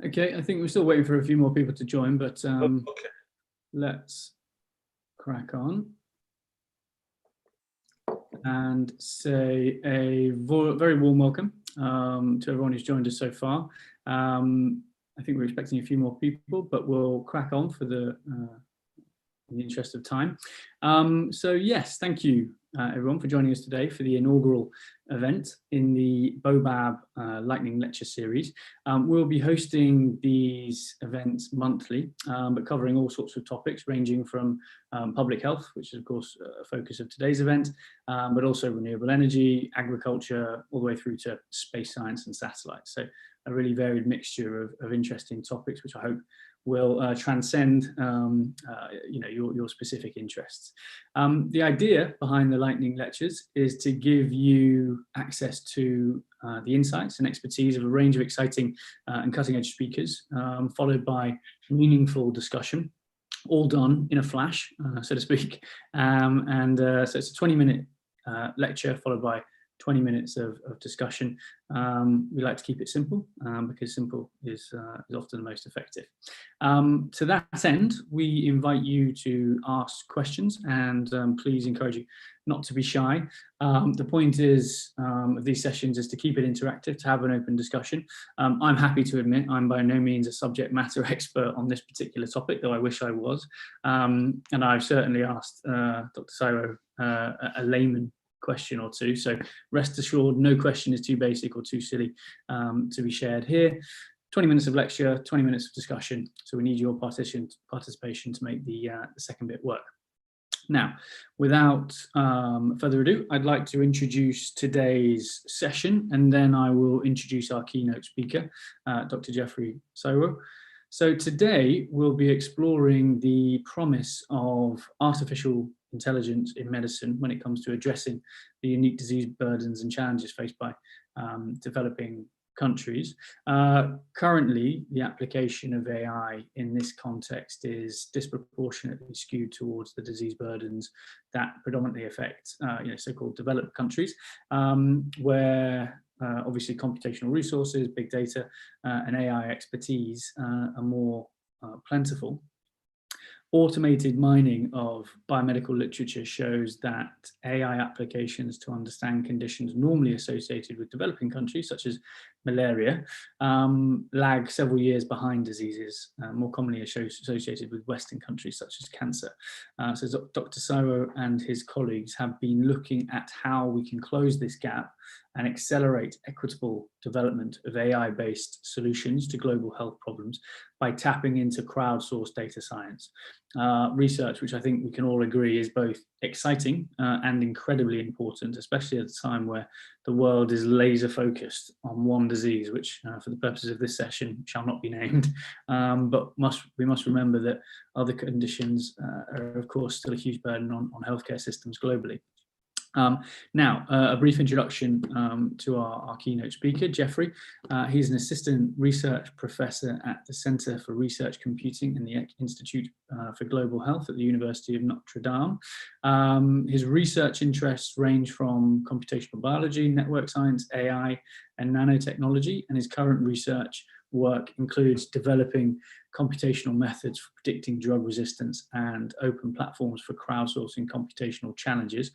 Okay, I think we're still waiting for a few more people to join, but Okay. Let's crack on and say a very warm welcome to everyone who's joined us so far. I think we're expecting a few more people, but we'll crack on for in the interest of time. So yes, thank you everyone for joining us today for the inaugural event in the BOBAB Lightning Lecture Series. We'll be hosting these events monthly, but covering all sorts of topics ranging from public health, which is of course a focus of today's event, but also renewable energy, agriculture, all the way through to space science and satellites. So a really varied mixture of interesting topics, which I hope will transcend your specific interests. The idea behind the Lightning Lectures is to give you access to the insights and expertise of a range of exciting and cutting-edge speakers, followed by meaningful discussion, all done in a flash, so to speak. So it's a 20-minute lecture followed by 20 minutes of discussion. We like to keep it simple because simple is often the most effective. To that end, we invite you to ask questions, and please encourage you not to be shy. The point is of these sessions is to keep it interactive, to have an open discussion. I'm happy to admit I'm by no means a subject matter expert on this particular topic, though I wish I was. And I've certainly asked Dr. Sairo a layman question or two, so rest assured no question is too basic or too silly to be shared here. 20 minutes of lecture, 20 minutes of discussion, so we need your participation to make the second bit work. Now, without further ado, I'd like to introduce today's session, and then I will introduce our keynote speaker, Dr. Jeffrey Sairo. So today we'll be exploring the promise of artificial intelligence in medicine when it comes to addressing the unique disease burdens and challenges faced by developing countries. Currently, the application of AI in this context is disproportionately skewed towards the disease burdens that predominantly affect so-called developed countries, where obviously computational resources, big data, and AI expertise are more plentiful. Automated mining of biomedical literature shows that AI applications to understand conditions normally associated with developing countries, such as malaria, lag several years behind diseases more commonly associated with Western countries, such as cancer. So Dr. Sairo and his colleagues have been looking at how we can close this gap and accelerate equitable development of AI-based solutions to global health problems by tapping into crowdsourced data science. Research, which I think we can all agree is both exciting and incredibly important, especially at a time where the world is laser focused on one disease, which for the purposes of this session shall not be named, but we must remember that other conditions are of course still a huge burden on healthcare systems globally. Now, a brief introduction to our keynote speaker, Jeffrey. He's an assistant research professor at the Center for Research Computing in the Institute for Global Health at the University of Notre Dame. His research interests range from computational biology, network science, AI, and nanotechnology, and his current research work includes developing computational methods for predicting drug resistance and open platforms for crowdsourcing computational challenges.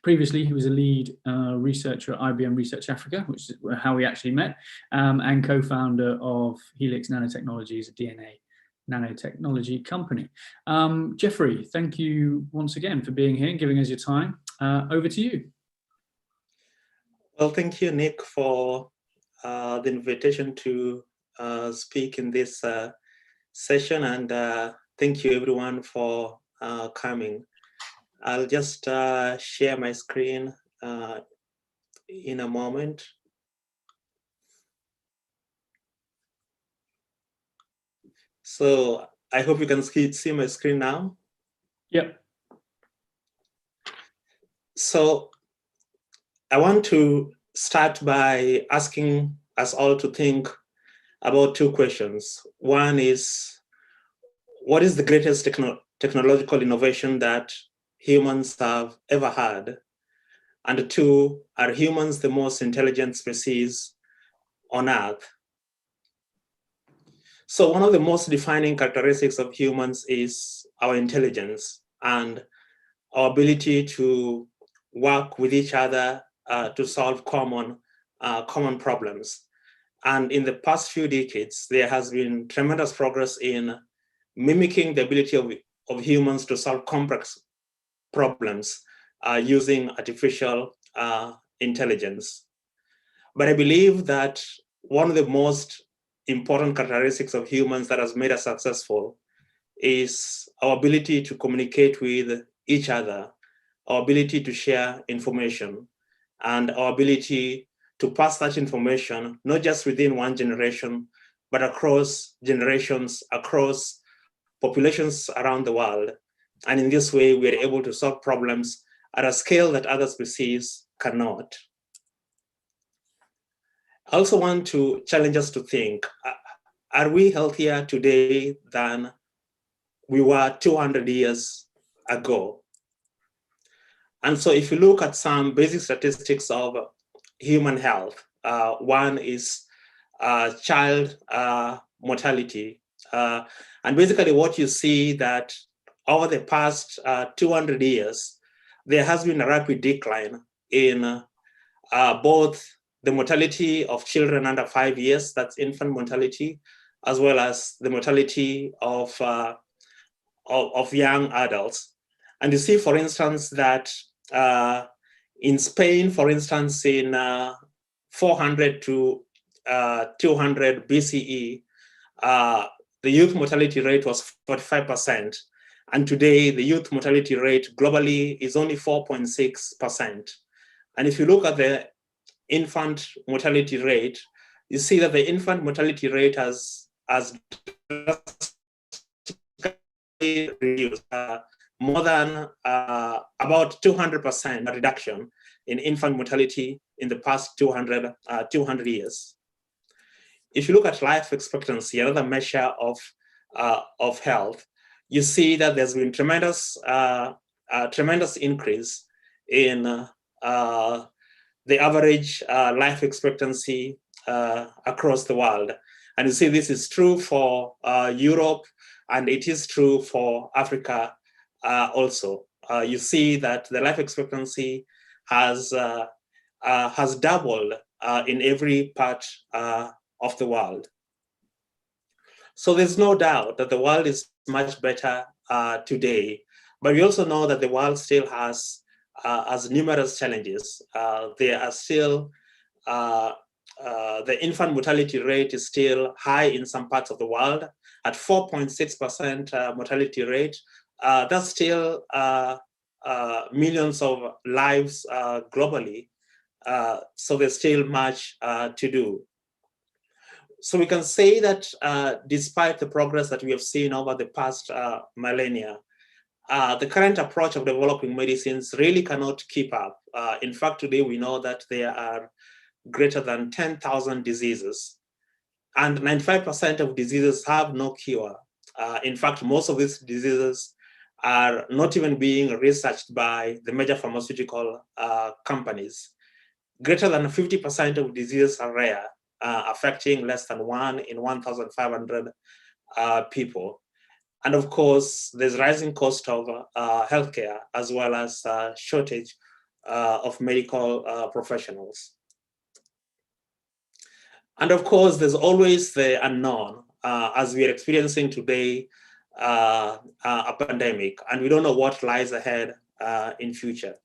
Previously, he was a lead researcher at IBM Research Africa, which is how we actually met, and co-founder of Helix Nanotechnologies, a DNA nanotechnology company. Jeffrey, thank you once again for being here and giving us your time. Over to you. Well, thank you, Nick, for the invitation to speak in this session, and thank you everyone for coming. I'll just share my screen in a moment. So I hope you can see my screen now. Yep. So I want to start by asking us all to think about two questions. One is, what is the greatest technological innovation that humans have ever had? And 2, are humans the most intelligent species on Earth? So one of the most defining characteristics of humans is our intelligence and our ability to work with each other to solve common problems. And in the past few decades, there has been tremendous progress in mimicking the ability of humans to solve complex problems using artificial intelligence. But I believe that one of the most important characteristics of humans that has made us successful is our ability to communicate with each other, our ability to share information, and our ability to pass that information, not just within one generation, but across generations, across populations around the world. And in this way, we are able to solve problems at a scale that other species cannot. I also want to challenge us to think, are we healthier today than we were 200 years ago? And so if you look at some basic statistics of human health, one is child mortality. And basically what you see that over the past 200 years, there has been a rapid decline in both the mortality of children under 5 years, that's infant mortality, as well as the mortality of young adults. And you see, for instance, that in Spain, for instance, in 400 to 200 BCE, the youth mortality rate was 45%. And today, the youth mortality rate globally is only 4.6%. And if you look at the infant mortality rate, you see that the infant mortality rate has reduced more than about 200% reduction in infant mortality in the past 200 years. If you look at life expectancy, another measure of health, you see that there's been tremendous increase in the average life expectancy across the world. And you see this is true for Europe, and it is true for Africa also. You see that the life expectancy has doubled in every part of the world. So there's no doubt that the world is much better today, but we also know that the world still has numerous challenges. There are still, the infant mortality rate is still high in some parts of the world at 4.6% mortality rate. That's still millions of lives globally. So there's still much to do. So we can say that despite the progress that we have seen over the past millennia, the current approach of developing medicines really cannot keep up. In fact, today we know that there are greater than 10,000 diseases, and 95% of diseases have no cure. In fact, most of these diseases are not even being researched by the major pharmaceutical companies. Greater than 50% of diseases are rare, affecting less than 1 in 1,500 people. And of course, there's rising cost of healthcare, as well as shortage of medical professionals. And of course, there's always the unknown, as we are experiencing today, a pandemic, and we don't know what lies ahead in future.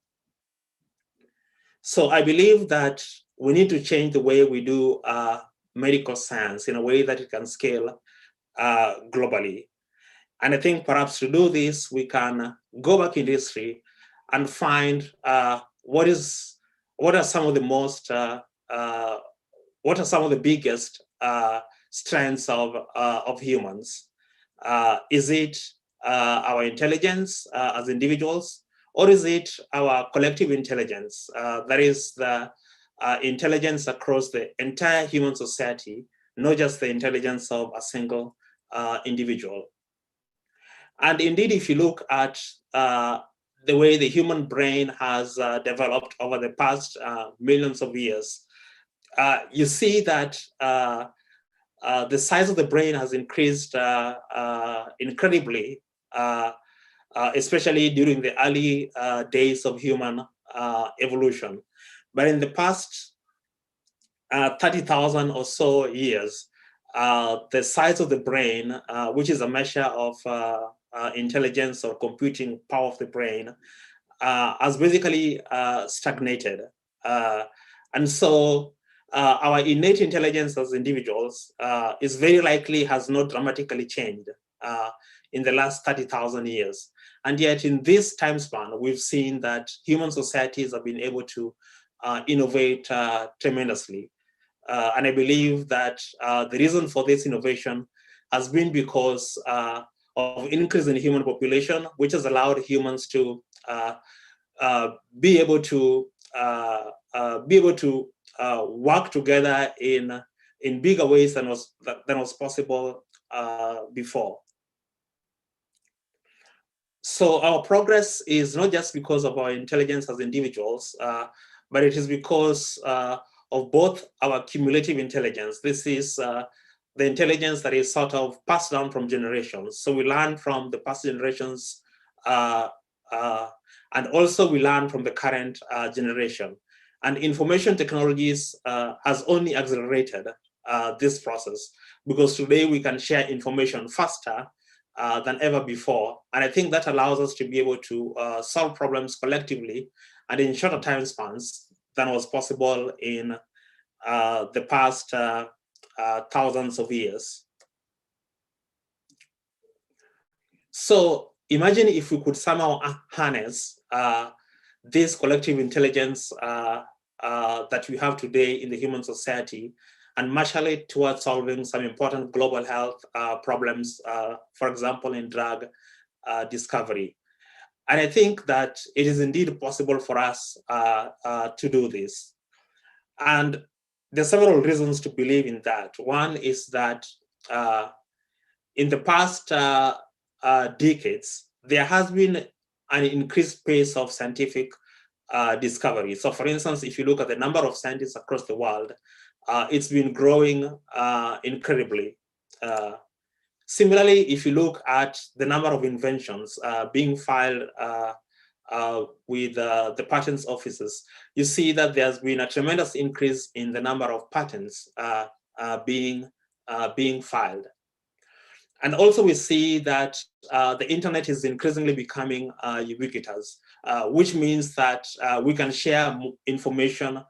So I believe that we need to change the way we do medical science in a way that it can scale globally. And I think perhaps to do this, we can go back in history and find what are some of the most, what are some of the biggest strengths of humans? Is it our intelligence as individuals, or is it our collective intelligence? That is the intelligence across the entire human society, not just the intelligence of a single individual. And indeed, if you look at the the way the human brain has developed over the past millions of years, you see that the size of the brain has increased incredibly, especially during the early days of human evolution. But in the past 30,000 or so years, the size of the brain, which is a measure of intelligence or computing power of the brain, has basically stagnated. And so our innate intelligence as individuals is very likely has not dramatically changed in the last 30,000 years. And yet in this time span, we've seen that human societies have been able to innovate tremendously. And I believe that the reason for this innovation has been because of increase in human population, which has allowed humans to be able to work together in bigger ways than was possible before. So our progress is not just because of our intelligence as individuals, but it is because of both our cumulative intelligence. This is the intelligence that is sort of passed down from generations. So we learn from the past generations, and also we learn from the current generation. And information technologies has only accelerated this process, because today we can share information faster than ever before. And I think that allows us to be able to solve problems collectively and in shorter time spans than was possible in the past thousands of years. So imagine if we could somehow harness this collective intelligence that we have today in the human society and marshal it towards solving some important global health problems, for example, in drug discovery. And I think that it is indeed possible for us to do this. And there are several reasons to believe in that. One is that in the past decades, there has been an increased pace of scientific discovery. So for instance, if you look at the number of scientists across the world, it's been growing incredibly. Similarly, if you look at the number of inventions being filed with the patents offices, you see that there's been a tremendous increase in the number of patents being filed. And also we see that the internet is increasingly becoming ubiquitous, which means that we can share information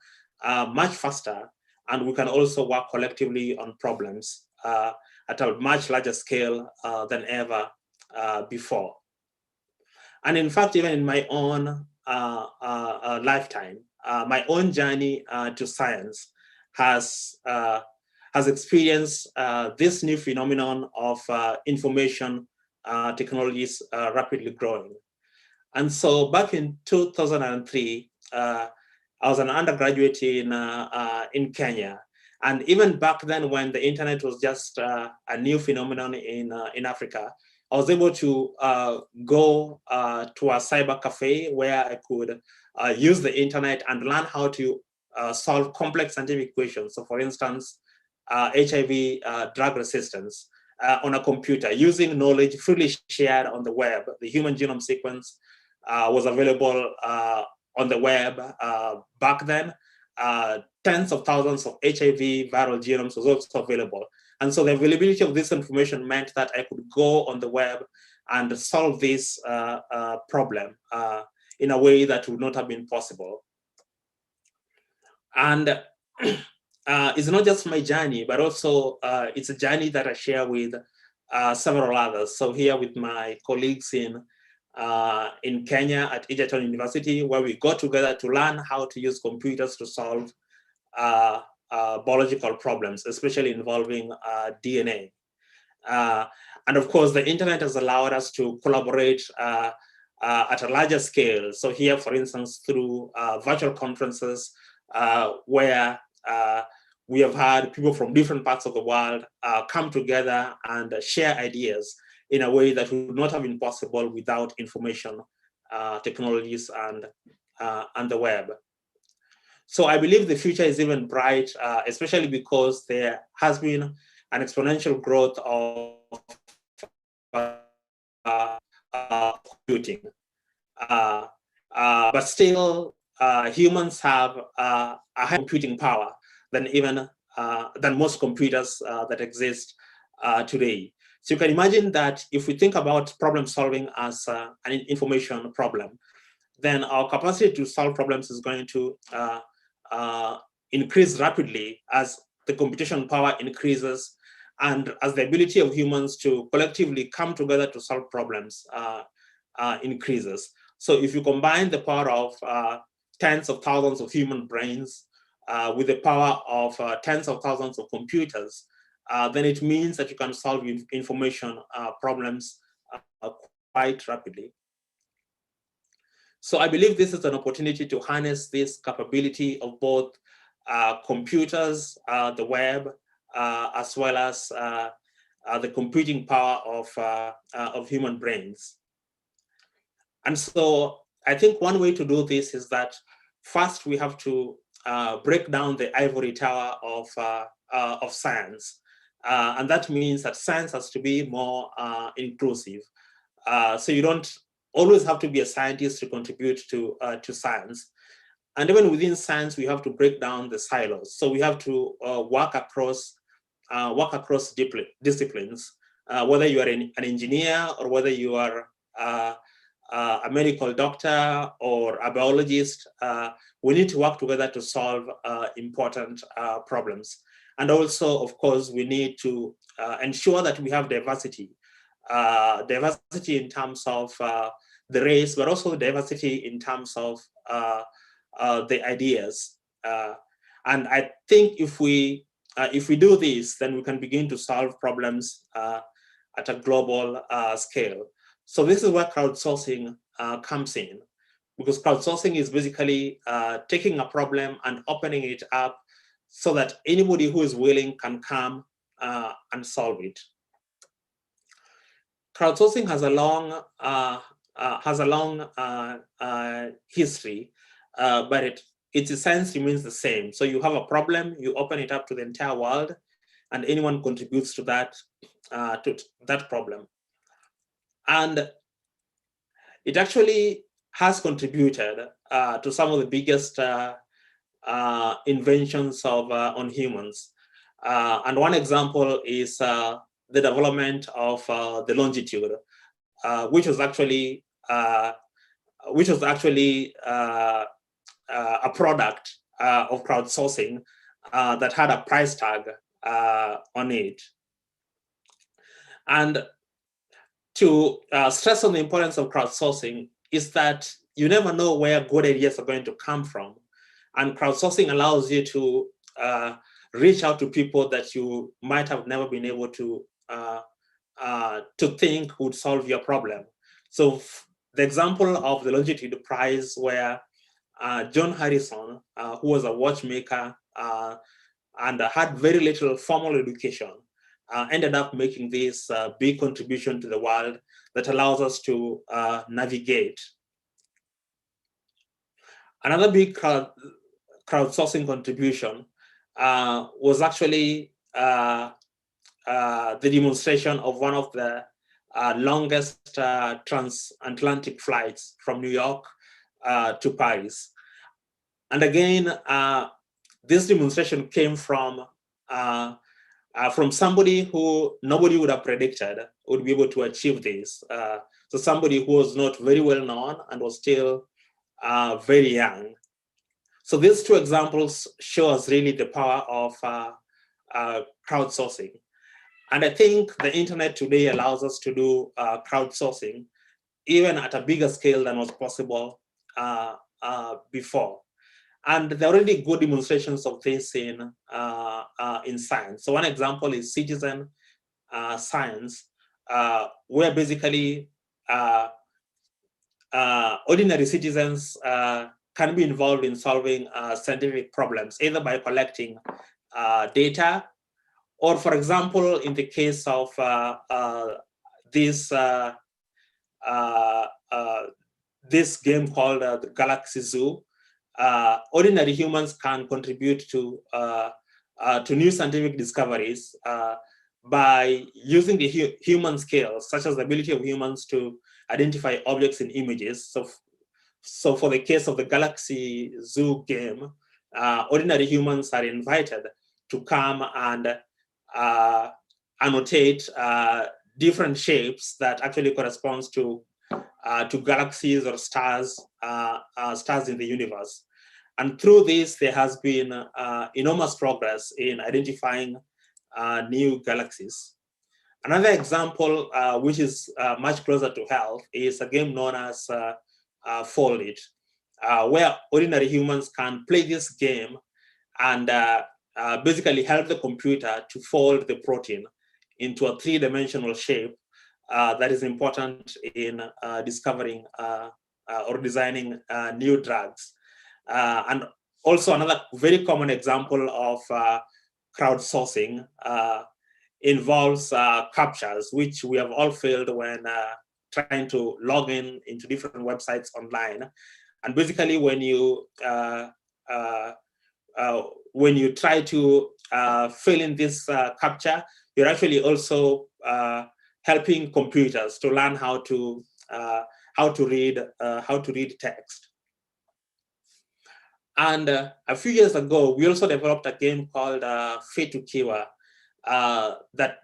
much faster, and we can also work collectively on problems at a much larger scale than ever before. And in fact, even in my own lifetime, my own journey to science has experienced this new phenomenon of information technologies rapidly growing. And so back in 2003, I was an undergraduate in Kenya. And even back then, when the internet was just a new phenomenon in Africa, I was able to go to a cyber cafe where I could use the internet and learn how to solve complex scientific equations. So for instance, HIV drug resistance on a computer using knowledge freely shared on the web. The human genome sequence was available on the web back then. Tens of thousands of HIV viral genomes was also available. And so the availability of this information meant that I could go on the web and solve this problem in a way that would not have been possible. And it's not just my journey, but also it's a journey that I share with several others. So here with my colleagues in Kenya at Egerton University, where we got together to learn how to use computers to solve biological problems, especially involving DNA. And of course, the internet has allowed us to collaborate at a larger scale. So here, for instance, through virtual conferences where we have had people from different parts of the world come together and share ideas in a way that would not have been possible without information technologies and the web. So I believe the future is even bright, especially because there has been an exponential growth of computing. But still, humans have a high computing power than most computers that exist today. So you can imagine that if we think about problem solving as an information problem, then our capacity to solve problems is going to increase rapidly as the computation power increases and as the ability of humans to collectively come together to solve problems increases. So if you combine the power of tens of thousands of human brains with the power of tens of thousands of computers, then it means that you can solve information problems quite rapidly. So I believe this is an opportunity to harness this capability of both computers, the web, as well as the computing power of human brains. And so I think one way to do this is that first we have to break down the ivory tower of science. And that means that science has to be more inclusive. So you don't always have to be a scientist to contribute to science. And even within science, we have to break down the silos. So we have to work across disciplines, whether you are an engineer or whether you are a medical doctor or a biologist. We need to work together to solve important problems. And also, of course, we need to ensure that we have diversity. Diversity in terms of the race, but also diversity in terms of the ideas. And I think if we do this, then we can begin to solve problems at a global scale. So this is where crowdsourcing comes in, because crowdsourcing is basically taking a problem and opening it up so that anybody who is willing can come and solve it. Crowdsourcing has a long history, but its essence remains the same. So you have a problem, you open it up to the entire world, and anyone contributes to that problem. And it actually has contributed to some of the biggest inventions on humans. And one example is the development of the longitude, which was actually a product of crowdsourcing that had a price tag on it. And to stress on the importance of crowdsourcing is that you never know where good ideas are going to come from. And crowdsourcing allows you to reach out to people that you might have never been able to think would solve your problem. So the example of the Longitude Prize, where John Harrison, who was a watchmaker and had very little formal education, ended up making this big contribution to the world that allows us to navigate. Another big crowdsourcing contribution was actually the demonstration of one of the longest transatlantic flights from New York to Paris. And again, this demonstration came from somebody who nobody would have predicted would be able to achieve this. So somebody who was not very well known and was still very young. So these two examples show us really the power of crowdsourcing. And I think the internet today allows us to do crowdsourcing even at a bigger scale than was possible before. And there are already good demonstrations of this in science. So one example is citizen science, where basically ordinary citizens can be involved in solving scientific problems, either by collecting data, or for example, in the case of this game called the Galaxy Zoo. Ordinary humans can contribute to new scientific discoveries by using the human skills, such as the ability of humans to identify objects in images. So for the case of the Galaxy Zoo game, ordinary humans are invited to come and annotate different shapes that actually corresponds to galaxies or stars, stars in the universe. And through this, there has been enormous progress in identifying new galaxies. Another example, which is much closer to health, is a game known as Fold It, where ordinary humans can play this game and basically help the computer to fold the protein into a three-dimensional shape that is important in discovering or designing new drugs. And also another very common example of crowdsourcing involves captchas, which we have all filled when trying to log in into different websites online. And basically, when you try to fill in this captcha, you're actually also helping computers to learn how to read text. And a few years ago, we also developed a game called Fetukiwa that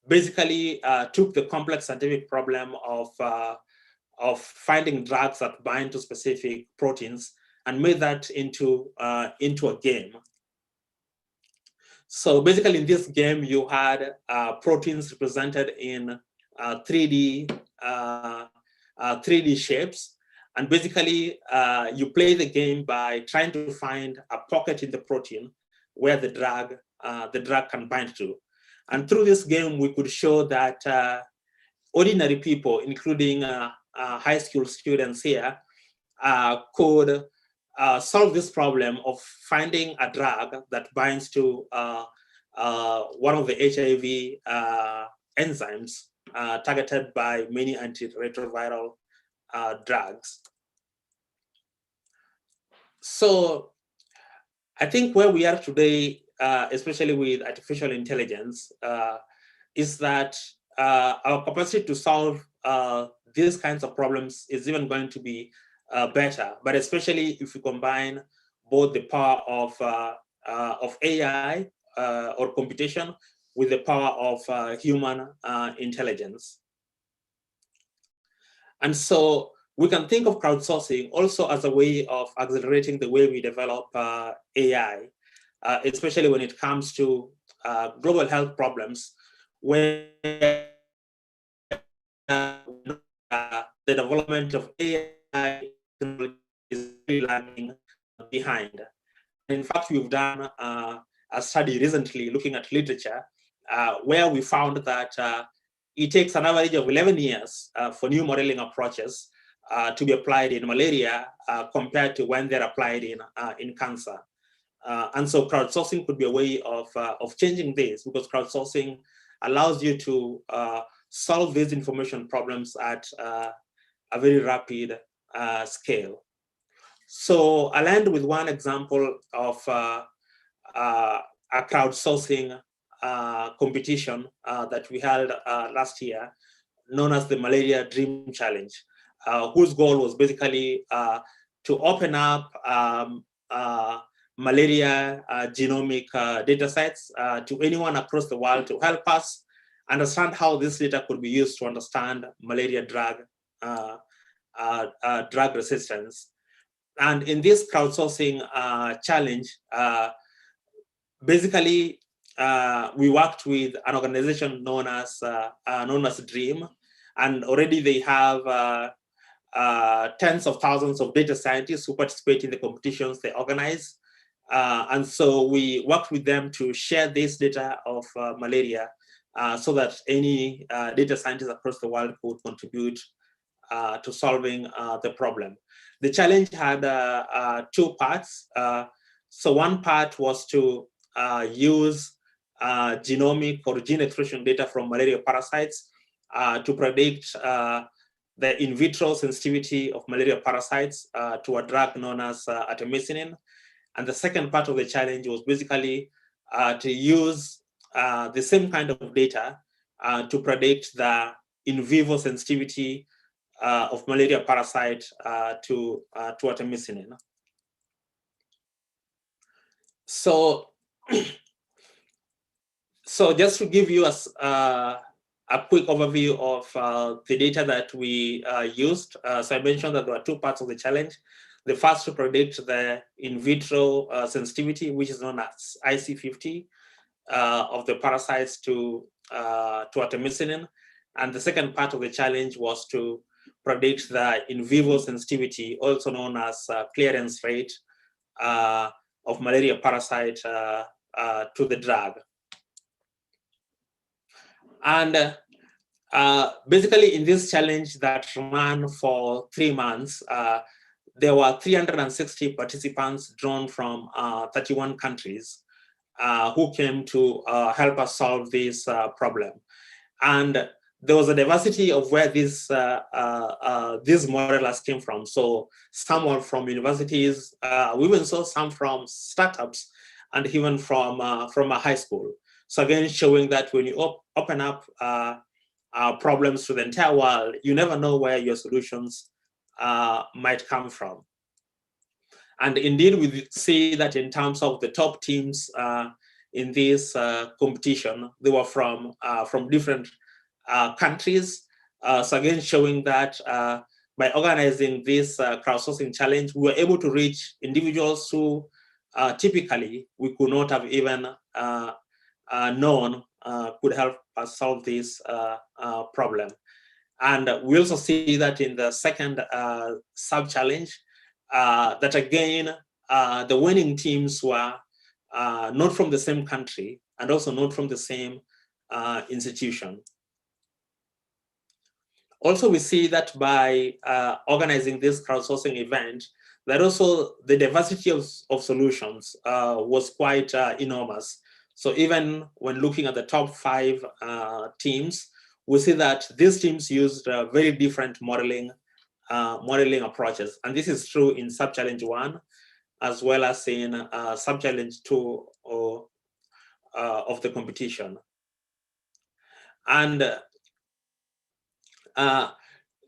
basically took the complex scientific problem of finding drugs that bind to specific proteins and made that into a game. So basically, in this game, you had proteins represented in 3D shapes. And basically, you play the game by trying to find a pocket in the protein where the drug can bind to. And through this game, we could show that ordinary people, including high school students here, could solve this problem of finding a drug that binds to one of the HIV enzymes targeted by many antiretroviral drugs. So I think where we are today, especially with artificial intelligence, is that our capacity to solve these kinds of problems is even going to be better, but especially if we combine both the power of AI or computation with the power of human intelligence. And so we can think of crowdsourcing also as a way of accelerating the way we develop AI, especially when it comes to global health problems, where the development of AI is really lagging behind. In fact, we've done a study recently looking at literature where we found that it takes an average of 11 years for new modeling approaches to be applied in malaria compared to when they're applied in cancer. And so crowdsourcing could be a way of changing this, because crowdsourcing allows you to solve these information problems at a very rapid scale. So I'll end with one example of a crowdsourcing competition that we held last year, known as the Malaria Dream Challenge, whose goal was basically to open up malaria genomic data sets to anyone across the world to help us understand how this data could be used to understand malaria drug resistance. And in this crowdsourcing challenge, basically, we worked with an organization known as DREAM, and already they have tens of thousands of data scientists who participate in the competitions they organize. And so we worked with them to share this data of malaria so that any data scientists across the world could contribute to solving the problem. The challenge had two parts. So one part was to use genomic or gene expression data from malaria parasites to predict the in vitro sensitivity of malaria parasites to a drug known as artemisinin. And the second part of the challenge was basically to use the same kind of data to predict the in vivo sensitivity of malaria parasite to artemisinin. So, so just to give you a quick overview of the data that we used. So I mentioned that there were two parts of the challenge. The first to predict the in vitro sensitivity, which is known as IC50, of the parasites to artemisinin. And the second part of the challenge was to predict the in vivo sensitivity, also known as clearance rate of malaria parasite to the drug. And basically in this challenge that ran for 3 months, there were 360 participants drawn from 31 countries who came to help us solve this problem. And there was a diversity of where these modelers came from. So some were from universities, we even saw some from startups, and even from a high school. So again, showing that when you open up problems to the entire world, you never know where your solutions might come from. And indeed, we see that in terms of the top teams in this competition, they were from different countries. So again, showing that by organizing this crowdsourcing challenge, we were able to reach individuals who typically we could not have even known could help us solve this problem. And we also see that in the second sub-challenge, that again, the winning teams were not from the same country and also not from the same institution. Also, we see that by organizing this crowdsourcing event, that also the diversity of solutions was quite enormous. So even when looking at the top 5 teams, we see that these teams used very different modeling approaches. And this is true in sub-challenge 1, as well as in sub-challenge 2 of the competition. And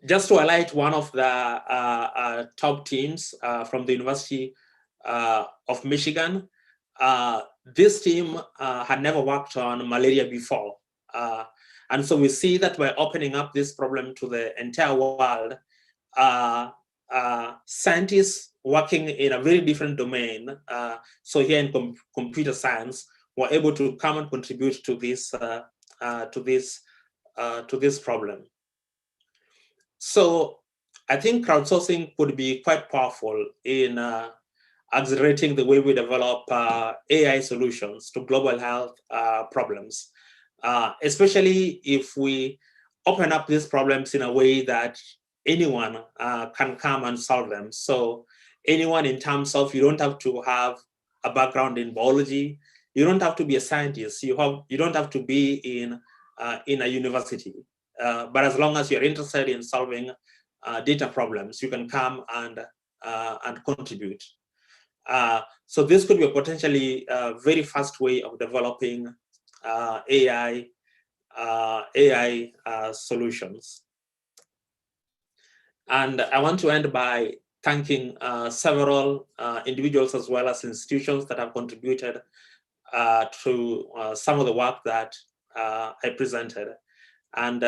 just to highlight one of the top teams from the University of Michigan, this team had never worked on malaria before. And so we see that by opening up this problem to the entire world, scientists working in a very different domain, so here in computer science, were able to come and contribute to this problem. So I think crowdsourcing could be quite powerful in accelerating the way we develop AI solutions to global health problems, especially if we open up these problems in a way that anyone can come and solve them. So anyone, in terms of, you don't have to have a background in biology, you don't have to be a scientist, you don't have to be in a university, but as long as you're interested in solving data problems, you can come and contribute. So this could be a potentially very fast way of developing AI solutions. And I want to end by thanking several individuals as well as institutions that have contributed to some of the work that I presented. And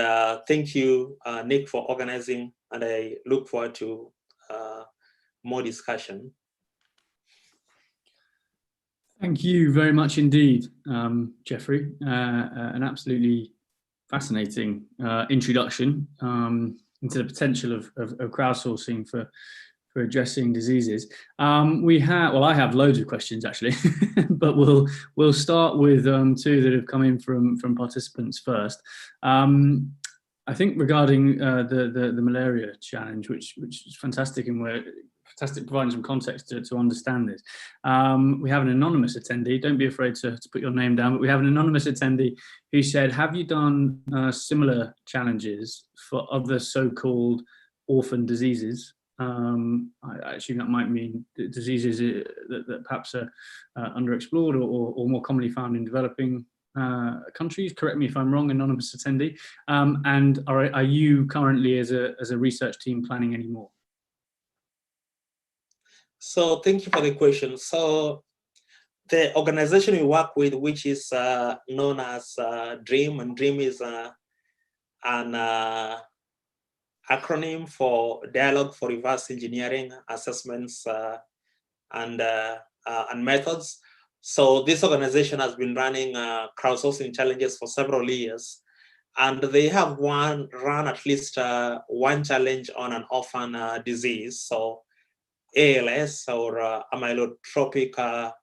thank you, Nick, for organizing, and I look forward to more discussion. Thank you very much indeed, Jeffrey. An absolutely fascinating introduction into the potential of crowdsourcing for addressing diseases. I have loads of questions actually, but we'll start with 2 that have come in from participants first. I think regarding the malaria challenge, which is fantastic, and we're fantastic, providing some context to understand this. We have an anonymous attendee. Don't be afraid to put your name down, but we have an anonymous attendee who said, have you done similar challenges for other so-called orphan diseases? I assume that might mean diseases that perhaps are underexplored or more commonly found in developing countries. Correct me if I'm wrong, anonymous attendee. And are you currently, as a research team, planning any more? So thank you for the question. So the organization we work with, which is known as DREAM, and DREAM is an acronym for Dialogue for Reverse Engineering Assessments and Methods. So this organization has been running crowdsourcing challenges for several years, and they have run at least one challenge on an orphan disease, so ALS, or amyotrophic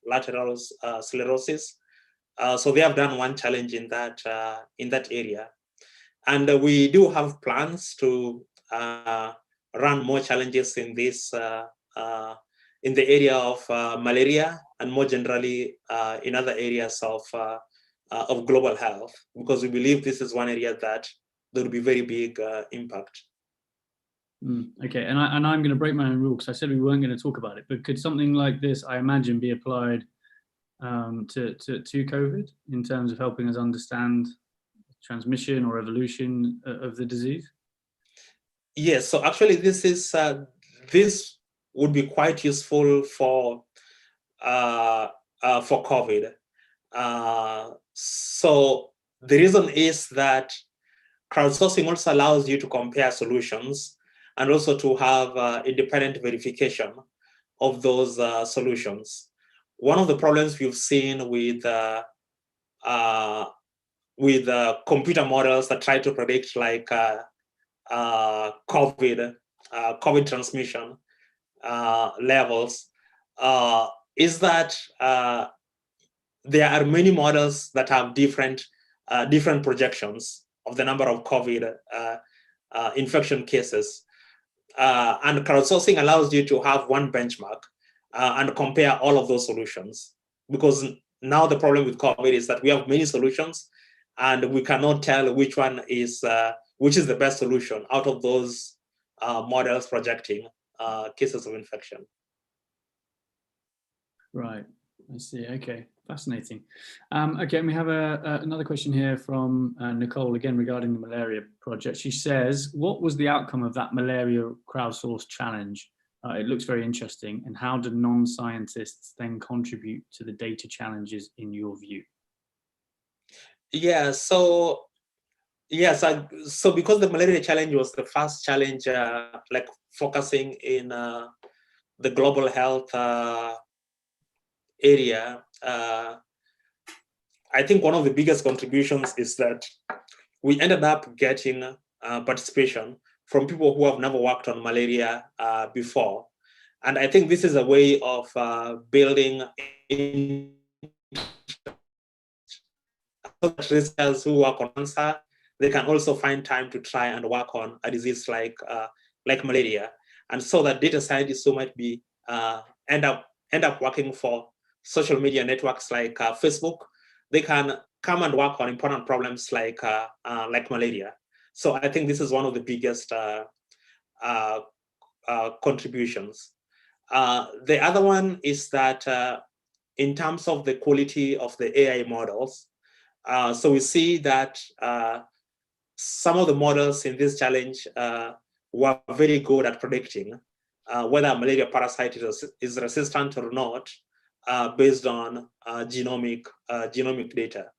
lateral sclerosis. So they have done one challenge in that area, and we do have plans to run more challenges in this in the area of malaria, and more generally in other areas of global health, because we believe this is one area that there will be very big impact. Okay, and I'm going to break my own rule because I said we weren't going to talk about it, but could something like this, I imagine, be applied to COVID in terms of helping us understand transmission or evolution of the disease? Yes, so actually this would be quite useful for COVID. So the reason is that crowdsourcing also allows you to compare solutions and also to have independent verification of those solutions. One of the problems we've seen with computer models that try to predict like COVID transmission levels is that there are many models that have different projections of the number of COVID infection cases. And crowdsourcing allows you to have one benchmark and compare all of those solutions. Because now the problem with COVID is that we have many solutions and we cannot tell which one is which is the best solution out of those models projecting cases of infection. Right, I see. Okay, fascinating. Okay, and we have another question here from Nicole, again regarding the malaria project. She says, what was the outcome of that malaria crowdsource challenge? It looks very interesting. And how do non-scientists then contribute to the data challenges in your view? Yeah, so yes, so because the malaria challenge was the first challenge like focusing in the global health area, I think one of the biggest contributions is that we ended up getting participation from people who have never worked on malaria before. And I think this is a way of building researchers who work on cancer, they can also find time to try and work on a disease like malaria. And so that data scientists who might be end up working for social media networks like Facebook, they can come and work on important problems like malaria. So I think this is one of the biggest contributions. The other one is that in terms of the quality of the AI models, so we see that some of the models in this challenge were very good at predicting whether a malaria parasite is resistant or not, based on genomic data.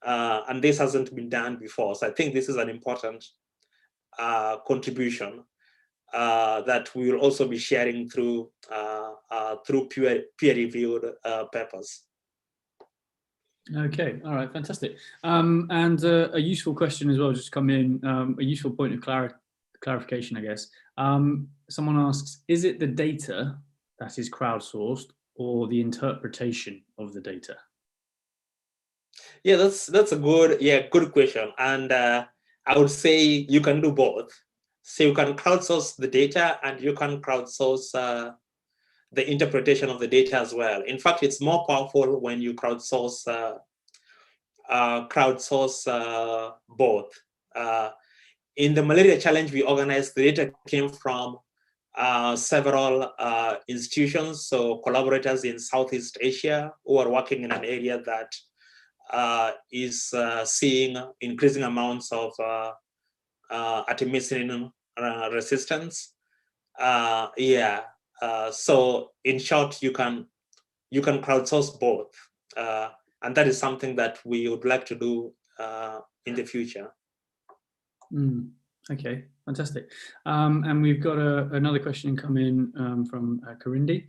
And this hasn't been done before. So I think this is an important contribution that we will also be sharing through peer-reviewed papers. Okay, all right, fantastic. And a useful question as well just come in, a useful point of clarification, I guess. Someone asks, is it the data that is crowdsourced or the interpretation of the data? Yeah, that's a good question. And I would say you can do both. So you can crowdsource the data and you can crowdsource the interpretation of the data as well. In fact, it's more powerful when you crowdsource both. In the malaria challenge we organized, the data came from several institutions, so collaborators in Southeast Asia who are working in an area that is seeing increasing amounts of artemisinin resistance. So in short, you can crowdsource both, and that is something that we would like to do in the future. Okay, fantastic. And we've got another question come in from Karindi.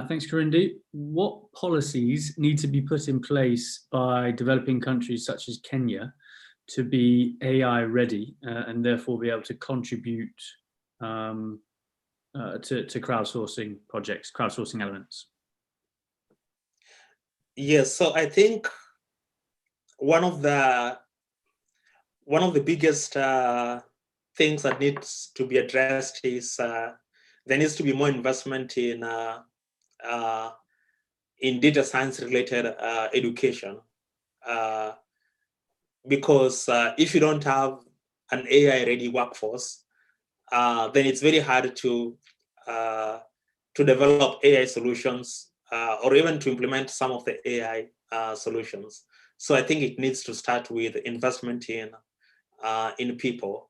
Thanks, Karindi. What policies need to be put in place by developing countries such as Kenya to be AI ready and therefore be able to contribute to crowdsourcing projects, crowdsourcing elements? Yes, so I think one of the biggest things that needs to be addressed is there needs to be more investment in data science related education, because if you don't have an AI ready workforce, then it's very hard to develop AI solutions or even to implement some of the AI solutions. So I think it needs to start with investment in people.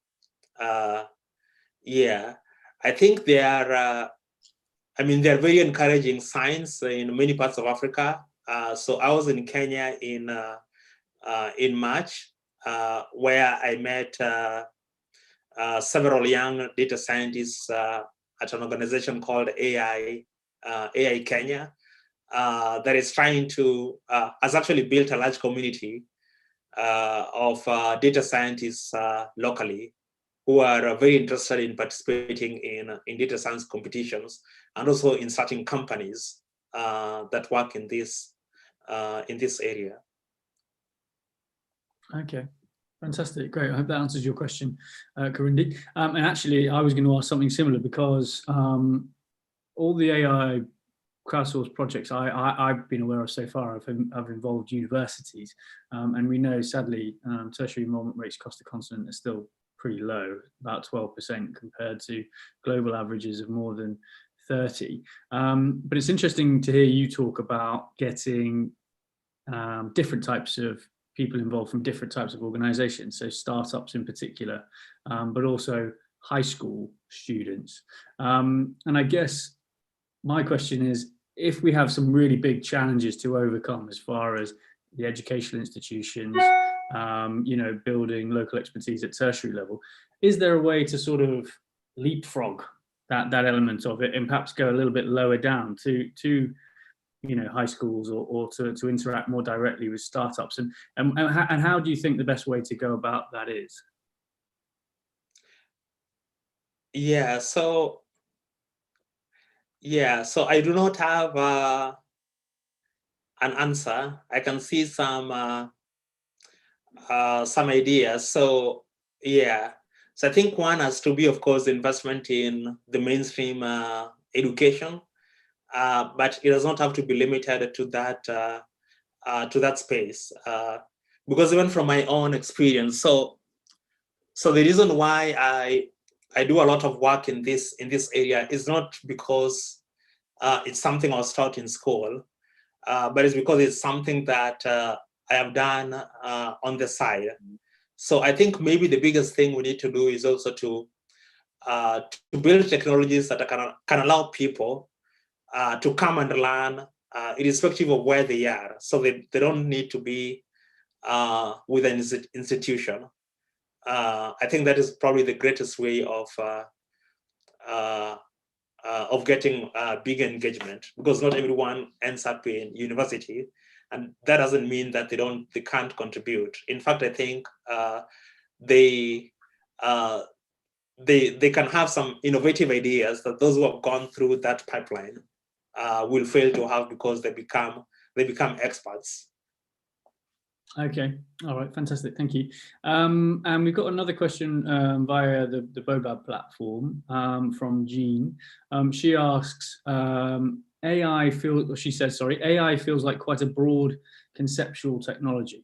I think there are very encouraging signs in many parts of Africa. So I was in Kenya in March, where I met several young data scientists at an organization called AI Kenya, that is trying to has actually built a large community of data scientists locally who are very interested in participating in data science competitions and also in starting companies that work in this area. Okay, fantastic, great. I hope that answers your question, Karindi. And actually, I was going to ask something similar because all the AI crowdsourced projects I've been aware of so far have involved universities, and we know, sadly, tertiary enrollment rates across the continent are still pretty low, about 12% compared to global averages of more than 30. But it's interesting to hear you talk about getting different types of people involved from different types of organizations, so startups in particular, but also high school students. And I guess my question is, if we have some really big challenges to overcome as far as the educational institutions, building local expertise at tertiary level, is there a way to sort of leapfrog that element of it and perhaps go a little bit lower down to high schools or to interact more directly with startups? And how do you think the best way to go about that is? So I do not have an answer. I can see some ideas. So I think one has to be, of course, investment in the mainstream education, but it does not have to be limited to that space. Because even from my own experience, so the reason why I do a lot of work in this area is not because it's something I was taught in school, but it's because it's something that I have done on the side. So I think maybe the biggest thing we need to do is also to build technologies that can allow people to come and learn irrespective of where they are. So they don't need to be with an institution. I think that is probably the greatest way of getting big engagement, because not everyone ends up in university, and that doesn't mean that they can't contribute. In fact, I think they can have some innovative ideas that those who have gone through that pipeline will fail to have, because they become experts. Okay, all right, fantastic, thank you. And we've got another question via the Bobab platform from Jean. She asks, AI feels like quite a broad conceptual technology.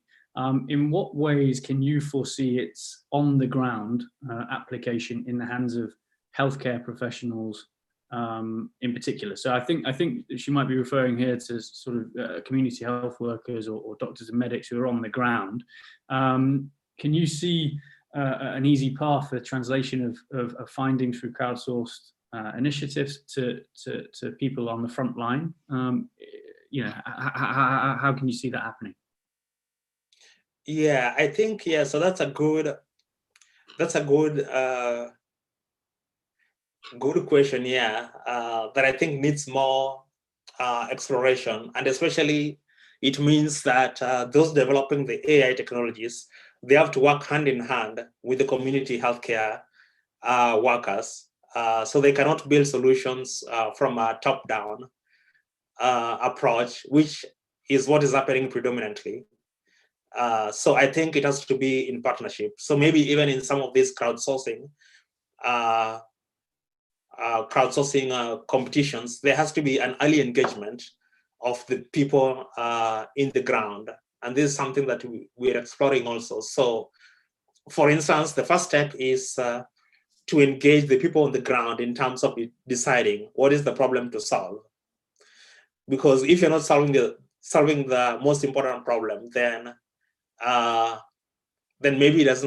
In what ways can you foresee its on-the-ground application in the hands of healthcare professionals in particular? So I think she might be referring here to sort of community health workers or doctors and medics who are on the ground. Can you see an easy path for translation of findings through crowdsourced initiatives to people on the front line? You know, how can you see that happening? Yeah, I think, yeah, so that's a good good question, yeah, that I think needs more exploration. And especially it means that those developing the AI technologies, they have to work hand in hand with the community healthcare workers. So they cannot build solutions from a top-down approach, which is what is happening predominantly. So I think it has to be in partnership. So maybe even in some of these crowdsourcing competitions, there has to be an early engagement of the people in the ground. And this is something that we're exploring also. So for instance, the first step is to engage the people on the ground in terms of deciding what is the problem to solve. Because if you're not solving the most important problem, then maybe it does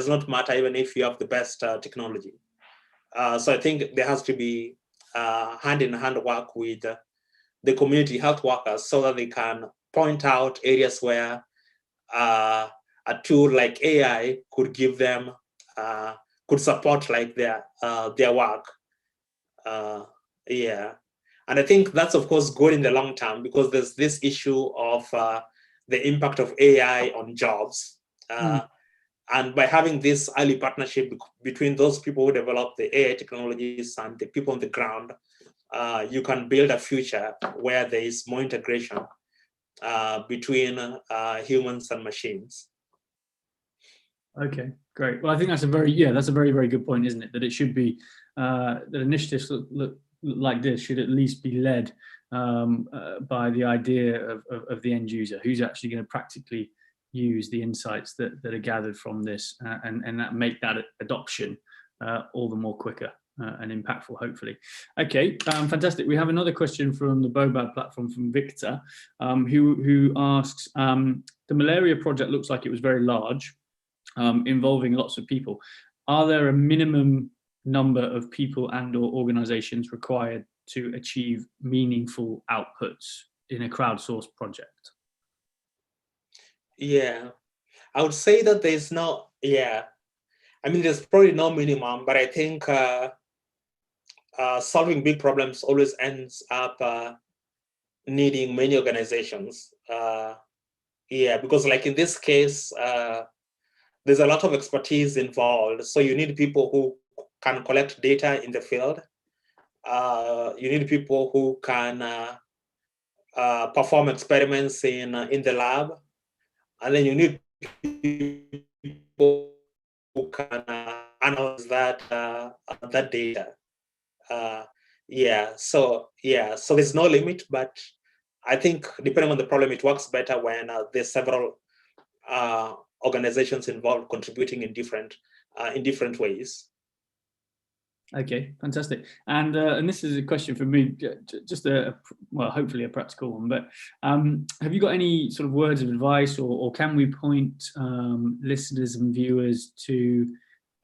not matter even if you have the best technology. So I think there has to be hand-in-hand work with the community health workers so that they can point out areas where a tool like AI could give them, could support like their work. Yeah, and I think that's of course good in the long term because there's this issue of the impact of AI on jobs. And by having this early partnership between those people who develop the AI technologies and the people on the ground, you can build a future where there is more integration between humans and machines. Okay, great. Well, I think that's a very, very good point, isn't it? That it should be, that initiatives look like this should at least be led by the idea of the end user, who's actually going to practically use the insights that are gathered from this and that make that adoption all the more quicker and impactful, hopefully. Okay, fantastic. We have another question from the Bobab platform from Victor, who asks, the Malaria project looks like it was very large, involving lots of people. Are there a minimum number of people and or organizations required to achieve meaningful outputs in a crowdsourced project? Yeah, I would say that there's no, I mean, there's probably no minimum, but I think solving big problems always ends up needing many organizations. Because like in this case, there's a lot of expertise involved. So you need people who can collect data in the field. You need people who can perform experiments in the lab. And then you need people who can analyze that data. So there's no limit, but I think depending on the problem, it works better when there's several organizations involved contributing in different ways. Okay, fantastic. And this is a question for me, just hopefully a practical one, but have you got any sort of words of advice or can we point listeners and viewers to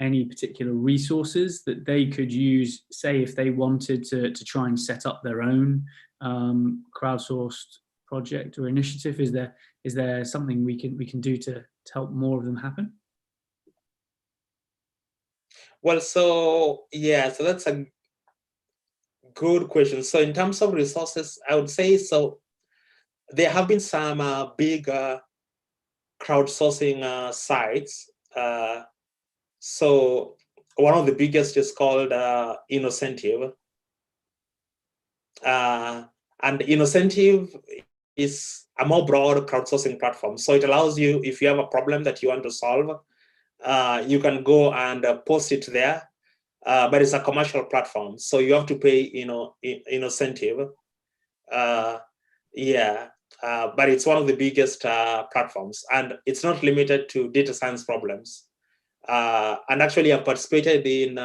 any particular resources that they could use, say, if they wanted to try and set up their own crowdsourced project or initiative? Is there something we can do to help more of them happen? Well, so that's a good question. So in terms of resources, I would say, so there have been some big crowdsourcing sites. So one of the biggest is called Innocentive. And Innocentive is a more broad crowdsourcing platform. So it allows you, if you have a problem that you want to solve, you can go and post it there. But it's a commercial platform, so you have to pay, incentive. But it's one of the biggest platforms, and it's not limited to data science problems. And actually, I participated in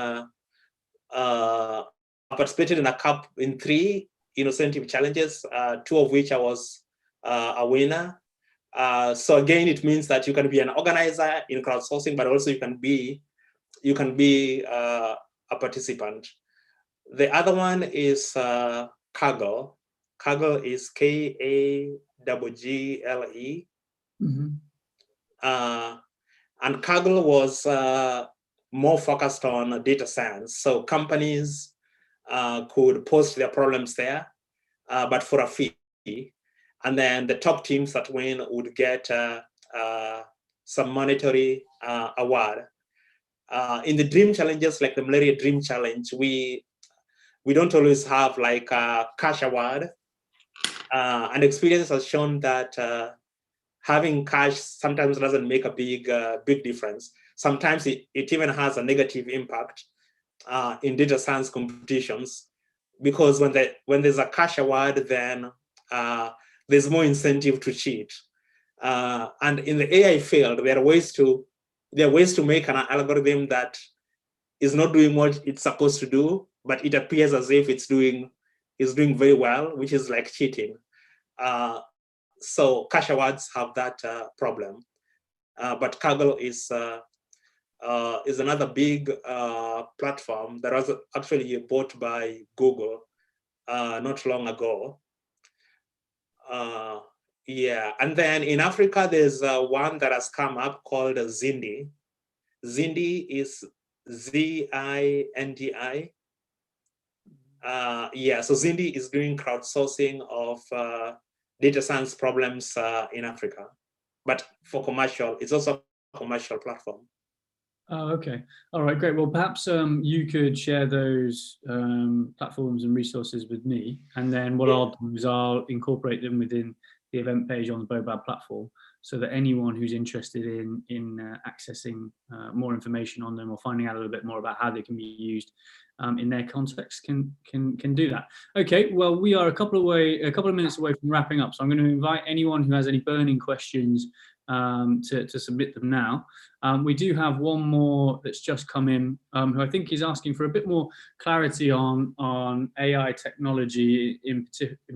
in 3 incentive challenges, 2 of which I was a winner. So again, it means that you can be an organizer in crowdsourcing, but also you can be a participant. The other one is Kaggle. Kaggle is Kaggle. Mm-hmm. And Kaggle was more focused on data science. So companies could post their problems there, but for a fee. And then the top teams that win would get some monetary award. In the dream challenges, like the Malaria Dream Challenge, we don't always have like a cash award. And experience has shown that having cash sometimes doesn't make a big difference. Sometimes it even has a negative impact in data science competitions, because when there's a cash award, then there's more incentive to cheat. And in the AI field, there are ways to make an algorithm that is not doing what it's supposed to do, but it appears as if it's doing very well, which is like cheating. So cash awards have that problem. But Kaggle is another big platform that was actually bought by Google not long ago. And then in Africa, there's one that has come up called Zindi. Zindi is Zindi. So Zindi is doing crowdsourcing of data science problems in Africa, but for commercial. It's also a commercial platform. Oh, okay. All right, great. Well, perhaps you could share those platforms and resources with me, and then what I'll do is I'll incorporate them within the event page on the BOBAB platform, so that anyone who's interested in accessing more information on them or finding out a little bit more about how they can be used in their context can do that. Okay. Well, we are a couple of minutes away from wrapping up, so I'm going to invite anyone who has any burning questions to submit them now. We do have one more that's just come in, who I think is asking for a bit more clarity on AI technology in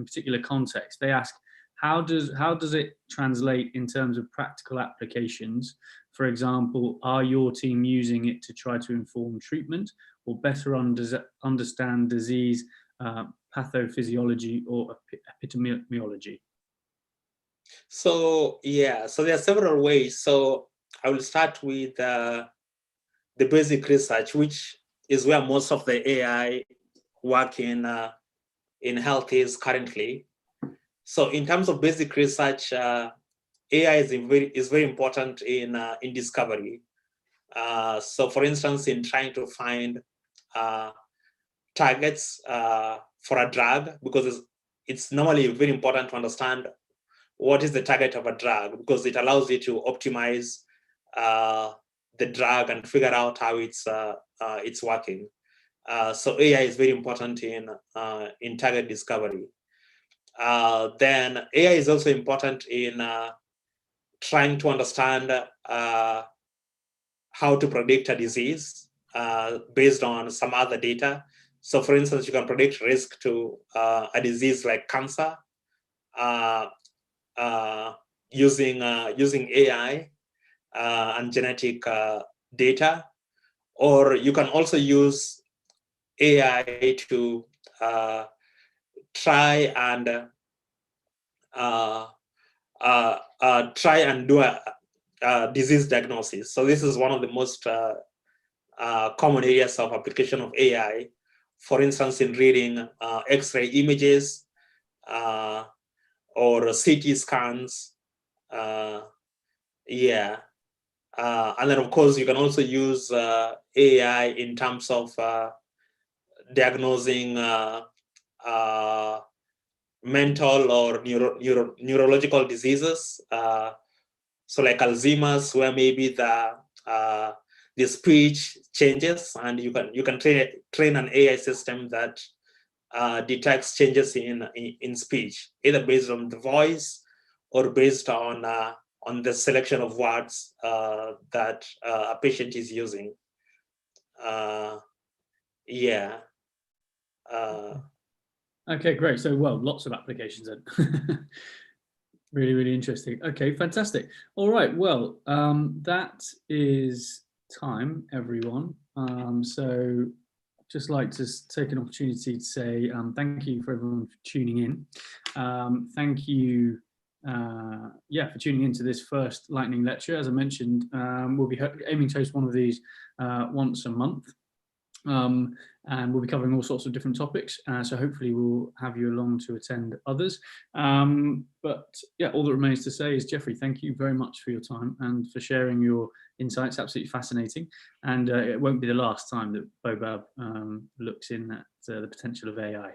particular context. They ask, how does it translate in terms of practical applications? For example, are your team using it to try to inform treatment or better understand disease pathophysiology or epidemiology? So there are several ways. So I will start with the basic research, which is where most of the AI work in health is currently. So in terms of basic research, AI is very important in discovery. So for instance, in trying to find targets for a drug, because it's normally very important to understand what is the target of a drug, because it allows you to optimize the drug and figure out how it's working. So AI is very important in target discovery. Then AI is also important in trying to understand how to predict a disease based on some other data. So for instance, you can predict risk to a disease like cancer using AI and genetic data, or you can also use AI to try and do a disease diagnosis. So this is one of the most common areas of application of AI. For instance, in reading X-ray images or CT scans. And then of course you can also use AI in terms of diagnosing mental or neurological diseases. So like Alzheimer's, where maybe the speech changes, and you can train an AI system that detects changes in speech, either based on the voice or based on the selection of words that a patient is using. Yeah. Okay, great. So, well, lots of applications then. Really, really interesting. Okay, fantastic. All right, well, that is time, everyone. So just like to take an opportunity to say thank you for everyone for tuning in. Thank you, for tuning into this first Lightning lecture. As I mentioned, we'll be aiming to host one of these once a month. And we'll be covering all sorts of different topics, so hopefully we'll have you along to attend others. But yeah, all that remains to say is, Jeffrey, thank you very much for your time and for sharing your insights. Absolutely fascinating, and it won't be the last time that Bobab looks in at the potential of AI.